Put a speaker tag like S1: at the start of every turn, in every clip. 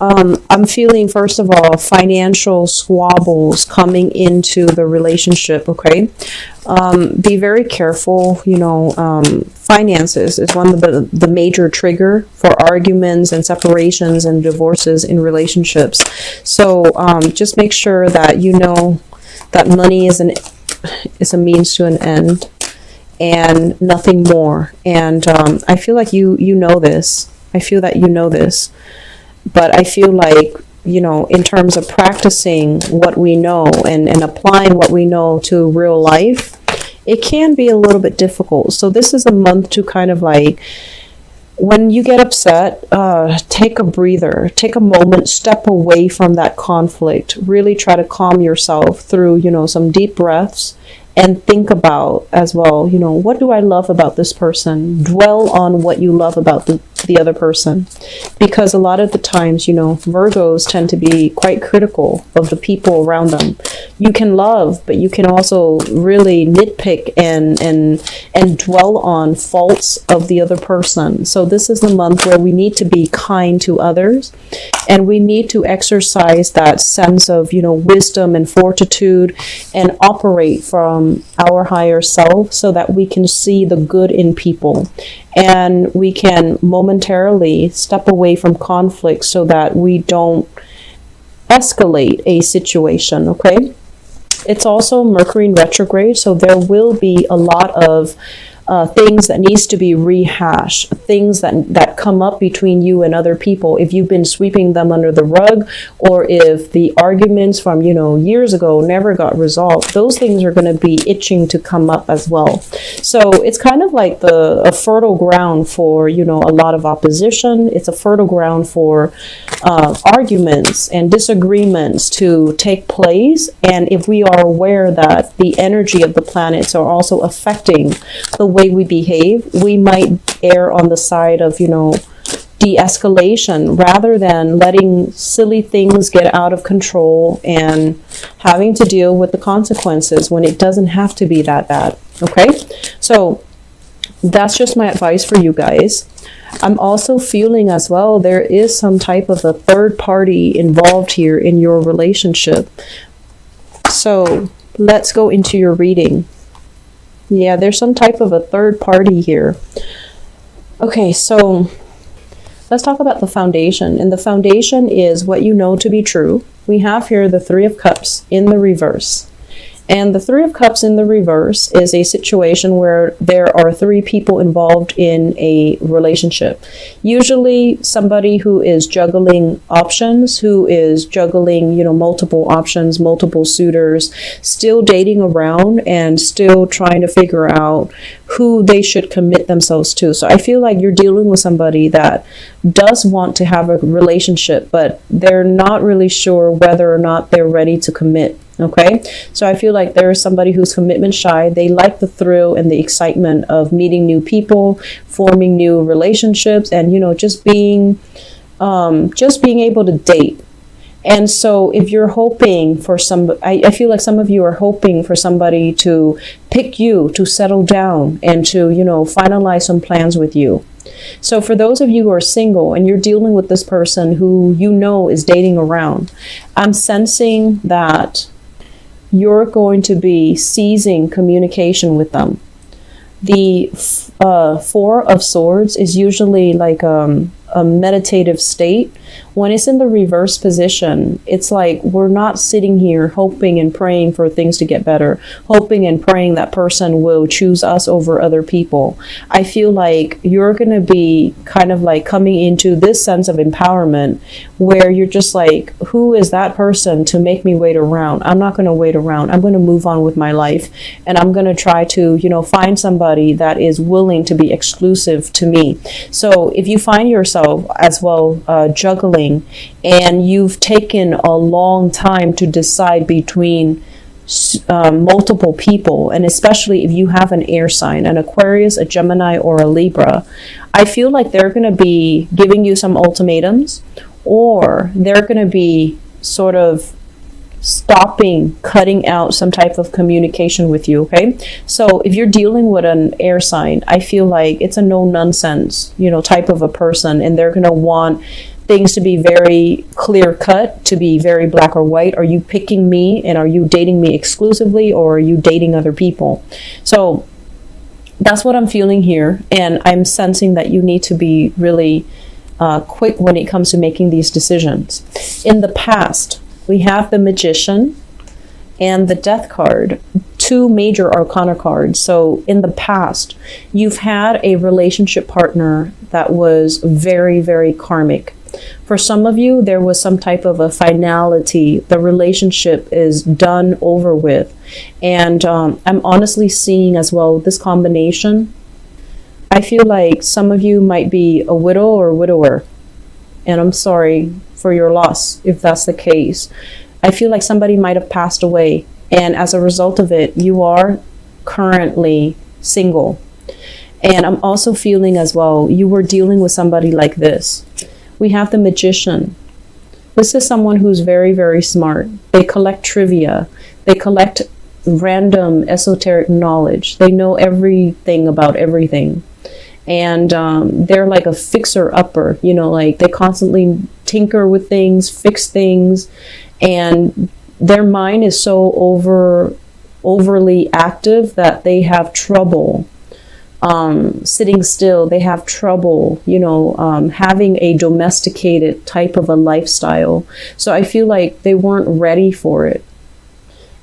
S1: I'm feeling, first of all, financial squabbles coming into the relationship, okay? Be very careful, finances is one of the major trigger for arguments and separations and divorces in relationships. So just make sure that you know that money is a means to an end and nothing more. And I feel like you know this. I feel that you know this. But I feel like, in terms of practicing what we know and applying what we know to real life, it can be a little bit difficult. So this is a month to kind of like, when you get upset, take a breather, take a moment, step away from that conflict, really try to calm yourself through, some deep breaths. And think about as well, what do I love about this person? Dwell on what you love about the other person. Because a lot of the times, Virgos tend to be quite critical of the people around them. You can love, but you can also really nitpick and dwell on faults of the other person. So this is the month where we need to be kind to others. And we need to exercise that sense of, wisdom and fortitude and operate from our higher self so that we can see the good in people. And we can momentarily step away from conflict so that we don't escalate a situation, okay? It's also Mercury in retrograde, so there will be a lot of things that needs to be rehashed, things that come up between you and other people if you've been sweeping them under the rug, or if the arguments from years ago never got resolved. Those things are going to be itching to come up as well. So it's kind of like a fertile ground for a lot of opposition. It's a fertile ground for arguments and disagreements to take place. And if we are aware that the energy of the planets are also affecting the way we behave, we might err on the side of, de-escalation rather than letting silly things get out of control and having to deal with the consequences when it doesn't have to be that bad. Okay? So that's just my advice for you guys. I'm also feeling as well there is some type of a third party involved here in your relationship. So let's go into your reading. Yeah, there's some type of a third party here. Okay, so let's talk about the foundation. And the foundation is what you know to be true. We have here the Three of Cups in the reverse. And the Three of Cups in the reverse is a situation where there are three people involved in a relationship. Usually somebody who is juggling options, who is juggling, multiple options, multiple suitors, still dating around and still trying to figure out who they should commit themselves to. So I feel like you're dealing with somebody that does want to have a relationship, but they're not really sure whether or not they're ready to commit. Okay, so I feel like there is somebody who's commitment shy. They like the thrill and the excitement of meeting new people, forming new relationships, and just being able to date. And so if you're hoping for I feel like some of you are hoping for somebody to pick you, to settle down, and to finalize some plans with you. So for those of you who are single and you're dealing with this person who is dating around, I'm sensing that you're going to be seizing communication with them. The Four of Swords is usually like a meditative state. When it's in the reverse position, it's like we're not sitting here hoping and praying for things to get better, hoping and praying that person will choose us over other people. I feel like you're going to be kind of like coming into this sense of empowerment where you're just like, who is that person to make me wait around? I'm not going to wait around. I'm going to move on with my life, and I'm going to try to, find somebody that is willing to be exclusive to me. So if you find yourself as well juggling, and you've taken a long time to decide between multiple people, and especially if you have an air sign, an Aquarius, a Gemini, or a Libra, I feel like they're going to be giving you some ultimatums, or they're going to be sort of cutting out some type of communication with you. Okay, so if you're dealing with an air sign, I feel like it's a no nonsense type of a person, and they're going to want things to be very clear cut, to be very black or white. Are you picking me, and are you dating me exclusively, or are you dating other people? So that's what I'm feeling here, and I'm sensing that you need to be really quick when it comes to making these decisions. In the past, we have the Magician and the Death card, two major arcana cards. So in the past, you've had a relationship partner that was very, very karmic. For some of you, there was some type of a finality. The relationship is done, over with. And I'm honestly seeing as well this combination. I feel like some of you might be a widow or a widower. And I'm sorry for your loss if that's the case. I feel like somebody might have passed away. And as a result of it, you are currently single. And I'm also feeling as well, you were dealing with somebody like this. We have the Magician. This is someone who's very, very smart. They collect trivia. They collect random esoteric knowledge. They know everything about everything. And they're like a fixer-upper. You know, like they constantly tinker with things, fix things. And their mind is so overly active that they have trouble sitting still. They have trouble, you know, having a domesticated type of a lifestyle. So I feel like they weren't ready for it.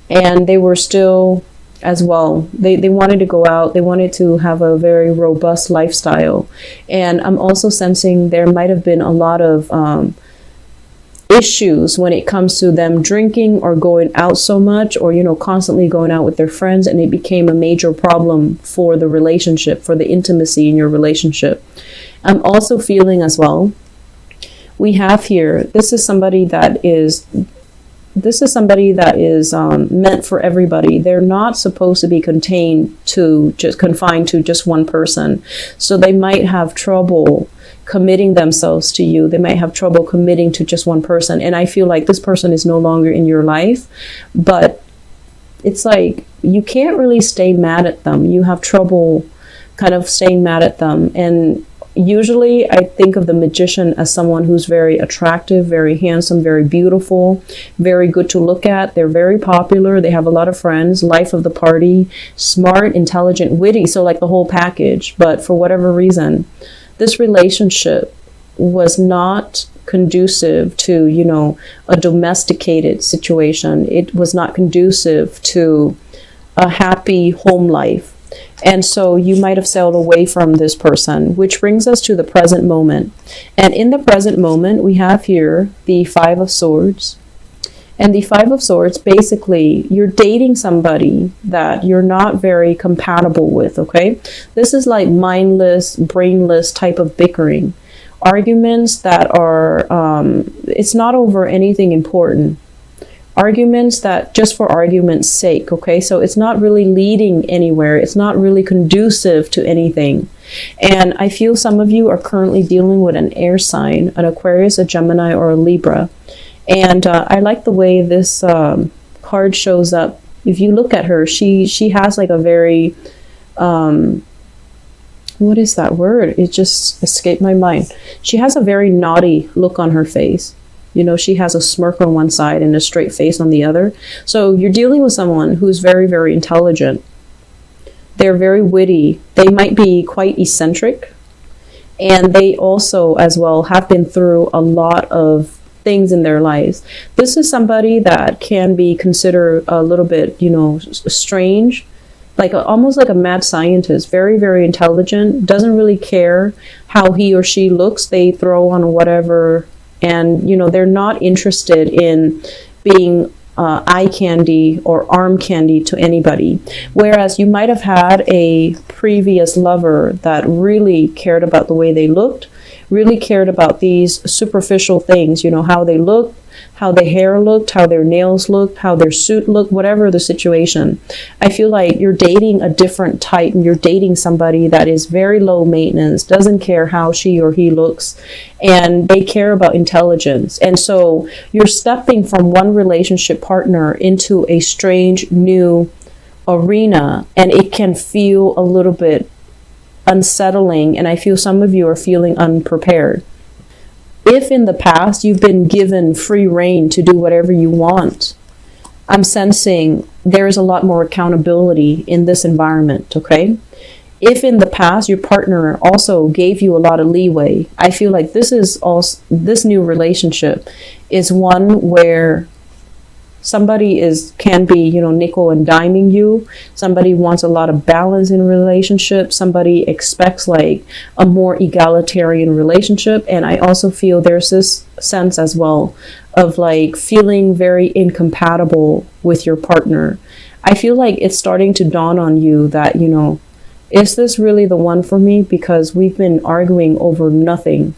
S1: And they were still as well. They wanted to go out. They wanted to have a very robust lifestyle. And I'm also sensing there might have been a lot of issues when it comes to them drinking or going out so much, or, you know, constantly going out with their friends, and it became a major problem for the relationship, for the intimacy in your relationship. I'm also feeling as well, we have here, this is somebody that is meant for everybody. They're not supposed to be confined to just one person. So they might have trouble committing themselves to you. They might have trouble committing to just one person. And I feel like this person is no longer in your life, but it's like you can't really stay mad at them. You have trouble kind of staying mad at them. And usually I think of the Magician as someone who's very attractive, very handsome, very beautiful, very good to look at. They're very popular. They have a lot of friends, life of the party, smart, intelligent, witty. So like the whole package. But for whatever reason, this relationship was not conducive to, you know, a domesticated situation. It was not conducive to a happy home life. And so you might have sailed away from this person, which brings us to the present moment. And in the present moment, we have here the Five of Swords. And the Five of Swords, basically, you're dating somebody that you're not very compatible with, okay? This is like mindless, brainless type of bickering. Arguments that are, it's not over anything important. Arguments that just for argument's sake, okay? So it's not really leading anywhere. It's not really conducive to anything. And I feel some of you are currently dealing with an air sign, an Aquarius, a Gemini, or a Libra. And I like the way this card shows up. If you look at her, she has like a very, what is that word? It just escaped my mind. She has a very naughty look on her face. You know, she has a smirk on one side and a straight face on the other. So you're dealing with someone who's very, very intelligent. They're very witty. They might be quite eccentric. And they also, as well, have been through a lot of things in their lives. This is somebody that can be considered a little bit, you know, strange, like almost like a mad scientist, very, very intelligent, doesn't really care how he or she looks. They throw on whatever, and, you know, they're not interested in being eye candy or arm candy to anybody. Whereas you might have had a previous lover that really cared about the way they looked, really cared about these superficial things, you know, how they looked, how their hair looked, how their nails looked, how their suit looked, whatever the situation. I feel like you're dating a different type, and you're dating somebody that is very low maintenance, doesn't care how she or he looks, and they care about intelligence. And so you're stepping from one relationship partner into a strange new arena, and it can feel a little bit unsettling, and I feel some of you are feeling unprepared. if in the past you've been given free rein to do whatever you want, I'm sensing there is a lot more accountability in this environment, okay? If in the past your partner also gave you a lot of leeway, I feel like this new relationship is one where somebody can be, nickel and diming you. Somebody wants a lot of balance in a relationship. Somebody expects like a more egalitarian relationship. And I also feel there's this sense as well of like feeling very incompatible with your partner. I feel like it's starting to dawn on you that, is this really the one for me? Because we've been arguing over nothing.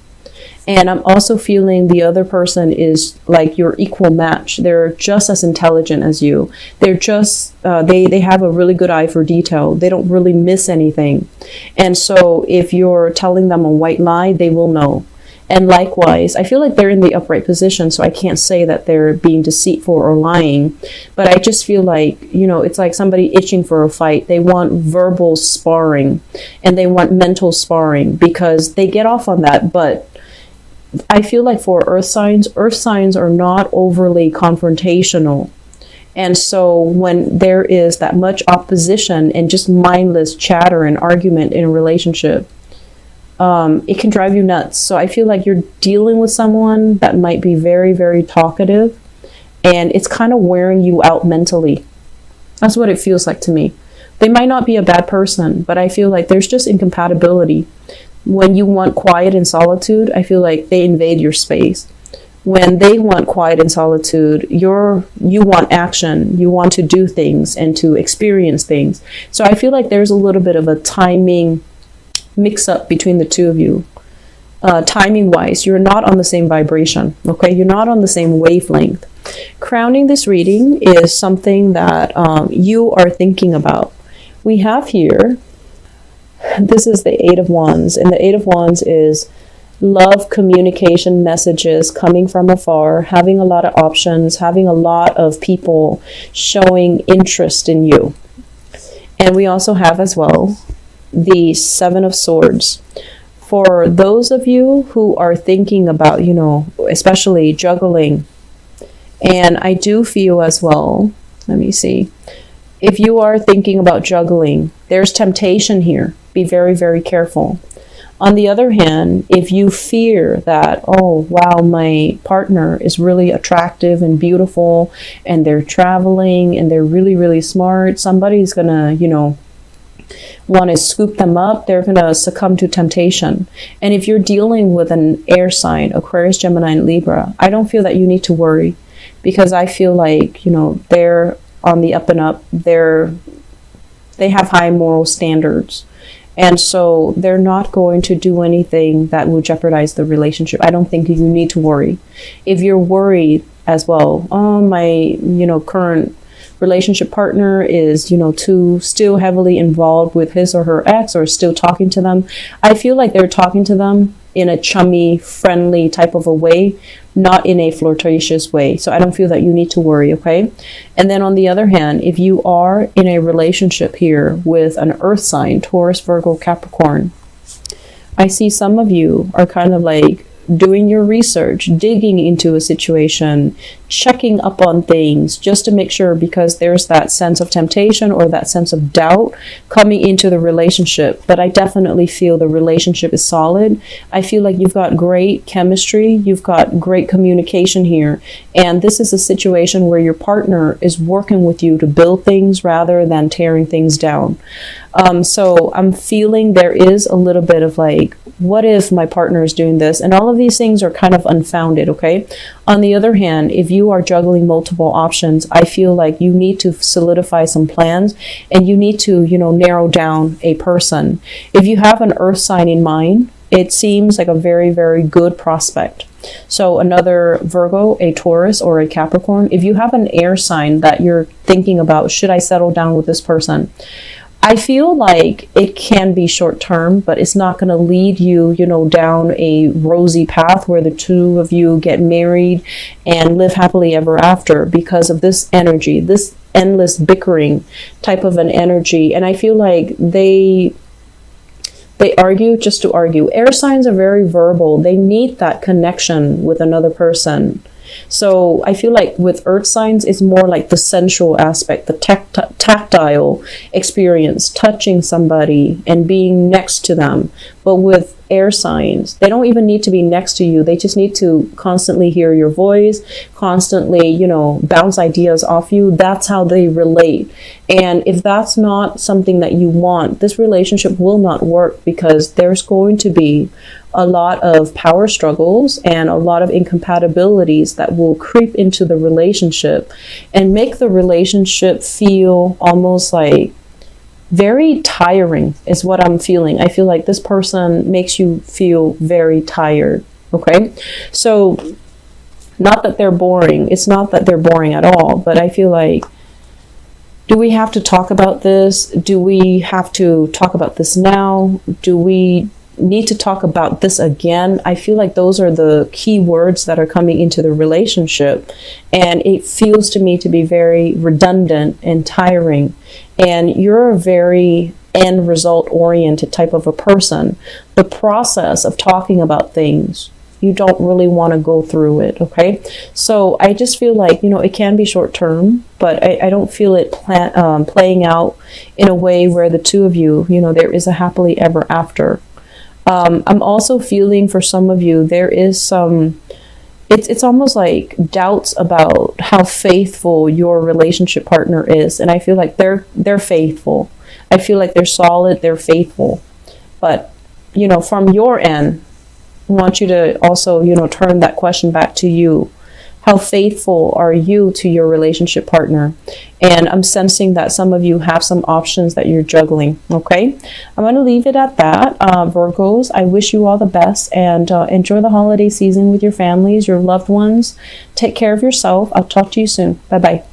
S1: And I'm also feeling the other person is like your equal match. They're just as intelligent as you. They're just, they have a really good eye for detail. They don't really miss anything. And so if you're telling them a white lie, they will know. And likewise, I feel like they're in the upright position, so I can't say that they're being deceitful or lying. But I just feel like, it's like somebody itching for a fight. They want verbal sparring and they want mental sparring because they get off on that. But I feel like for earth signs are not overly confrontational. And so when there is that much opposition and just mindless chatter and argument in a relationship, it can drive you nuts. So I feel like you're dealing with someone that might be very, very talkative, and it's kind of wearing you out mentally. That's what it feels like to me. They might not be a bad person, but I feel like there's just incompatibility. When you want quiet and solitude, I feel like they invade your space. When they want quiet and solitude, you want action. You want to do things and to experience things. So I feel like there's a little bit of a timing mix-up between the two of you. Timing-wise, you're not on the same vibration, okay? You're not on the same wavelength. Crowning this reading is something that you are thinking about. We have here, this is the Eight of Wands, and the Eight of Wands is love, communication, messages coming from afar, having a lot of options, having a lot of people showing interest in you. And we also have as well the Seven of Swords. For those of you who are thinking about, especially juggling, and I do feel as well, let me see, if you are thinking about juggling, there's temptation here. Be very, very careful. On the other hand, if you fear that, oh, wow, my partner is really attractive and beautiful, and they're traveling, and they're really, really smart, somebody's gonna, want to scoop them up, they're going to succumb to temptation. And if you're dealing with an air sign, Aquarius, Gemini, and Libra, I don't feel that you need to worry, because I feel like, they're on the up and up. They have high moral standards. And so they're not going to do anything that will jeopardize the relationship. I don't think you need to worry. If you're worried as well, oh, my, current relationship partner is, too still heavily involved with his or her ex, or still talking to them. I feel like they're talking to them in a chummy, friendly type of a way, not in a flirtatious way. So I don't feel that you need to worry, okay? And then on the other hand, if you are in a relationship here with an earth sign, Taurus, Virgo, Capricorn, I see some of you are kind of like doing your research, digging into a situation, checking up on things just to make sure, because there's that sense of temptation or that sense of doubt coming into the relationship. But I definitely feel the relationship is solid. I feel like you've got great chemistry, you've got great communication here, and this is a situation where your partner is working with you to build things rather than tearing things down. So I'm feeling there is a little bit of like, what if my partner is doing this? And all of these things are kind of unfounded, okay? On the other hand, if you are juggling multiple options, I feel like you need to solidify some plans, and you need to, narrow down a person. If you have an earth sign in mind, it seems like a very, very good prospect. So another Virgo, a Taurus, or a Capricorn, if you have an air sign that you're thinking about, should I settle down with this person? I feel like it can be short term, but it's not going to lead you, down a rosy path where the two of you get married and live happily ever after, because of this energy, this endless bickering type of an energy. And I feel like they They argue just to argue. Air signs are very verbal. They need that connection with another person. So I feel like with earth signs, it's more like the sensual aspect, the tactile experience, touching somebody and being next to them. But with air signs, they don't even need to be next to you. They just need to constantly hear your voice, constantly, you know, bounce ideas off you. That's how they relate. And if that's not something that you want, this relationship will not work, because there's going to be a lot of power struggles and a lot of incompatibilities that will creep into the relationship and make the relationship feel almost like very tiring, is what I'm feeling. I feel like this person makes you feel very tired. Okay, so not that they're boring. It's not that they're boring at all, but I feel like, do we have to talk about this? Do we have to talk about this now? Do we need to talk about this again? I feel like those are the key words that are coming into the relationship, and it feels to me to be very redundant and tiring. And you're a very end result oriented type of a person. The process of talking about things, you don't really want to go through it. Okay, so I just feel like, you know, it can be short term, but I don't feel it playing out in a way where the two of you, you know, there is a happily ever after. I'm also feeling for some of you, there is some, it's almost like doubts about how faithful your relationship partner is. And I feel like they're faithful. I feel like they're solid, they're faithful. But, you know, from your end, I want you to also, you know, turn that question back to you. How faithful are you to your relationship partner? And I'm sensing that some of you have some options that you're juggling. Okay, I'm going to leave it at that. Virgos, I wish you all the best, and enjoy the holiday season with your families, your loved ones. Take care of yourself. I'll talk to you soon. Bye-bye.